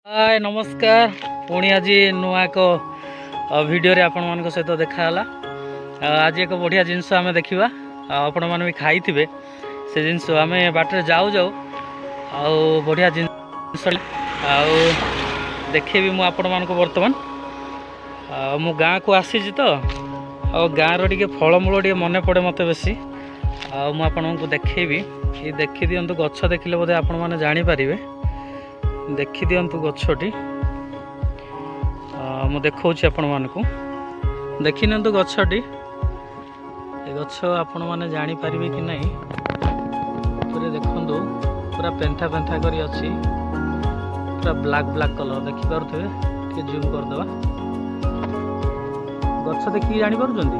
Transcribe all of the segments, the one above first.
हाय नमस्कार पुणी आज नुआ एक वीडियो रे आपण मान सहित देखाला। आज एक बढ़िया जिनस आम देखा आपण मैंने भी खाई थे से जिनस आम बाटर जाऊ जाऊ बढ़िया जिनस देखे भी मुझे बर्तमान मु गाँ को आसी तो गाँव रे फलमूल मन पड़े मत बेसी मुझे देखेबी ये देखी दिंतु गछ देखिले बोधे आपण मैंने जानीपारे देखी दिंतु गछटी मु देखा आपण मानकु देखी नियंतु गछटी ए गछ आपण माने जानी पारिबे कि नहीं पूरे देखंतु पूरा पेंथा पेंथा करी अछि पूरा ब्लैक ब्लैक कलर देखि पारथुबे के जूम कर दवा गछ देखि जानी पारुचंदी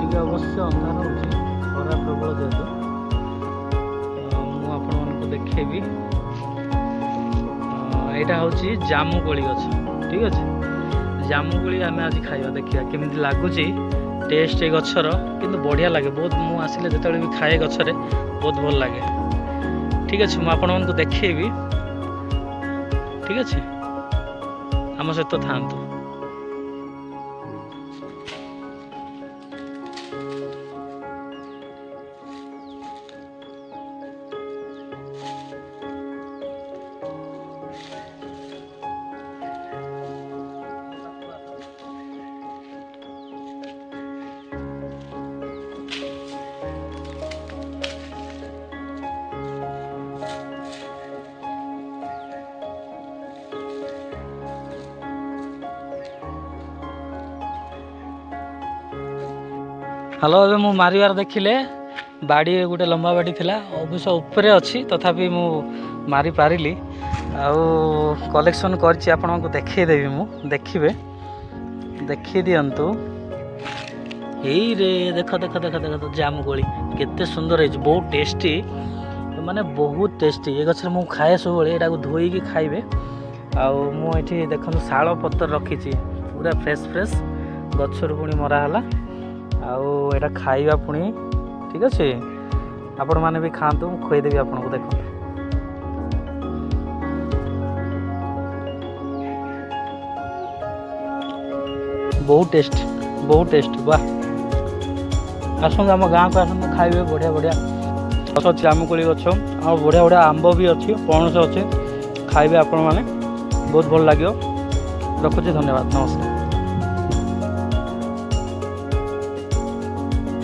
टिके अवश्य अंधार होछि खरा प्रबल जेतु मु आपण मानकु देखेबी यहाँ हूँ जामुकोली गछ ठीक अच्छे जामुकोली आम आज खाइबा देखिया केमिति लागुची टेस्ट ए गछर किंतु बढ़िया लगे बहुत मु आसिले जेतेबेले भी खाए गछरे बहुत भल लगे ठीक अच्छे मु आपण मानकु देखेबी ठीक अच्छे आम सहित थांतु। हेलो ए मु मारिवार देखिले बाड़ी गोटे लंबा बाड़ी थिला अवश्य उपरे अच्छी तथापि मु मारी पारिली आउ कलेक्शन करछि आपनको देखै देबी मु देखिबे देखि दियंतु एई रे देख देख देख देख जामुकोली केते सुंदर है बहुत टेस्टी माने बहुत टेस्टी ए गछर मु खाए सब बेले एटा को धोई की खाइबे आउ मु एठी देखनु शाल पत्तर रखिछि पूरा फ्रेश फ्रेश गछर पुणी मरा हला आउ एटा खाइबा पुणी ठीक अच्छे आपण माने भी खातु खुएदेवी आपको देख बहुत टेस्ट वाह आसत आम गाँव को आसत खाइबे बढ़िया बढ़िया गछ अच्छे जामुकोली गछ आ बढ़िया बढ़िया आंब भी अच्छी पणस अच्छे खाइबे आपण माने बहुत भल लगे रखुच्छे धन्यवाद नमस्कार।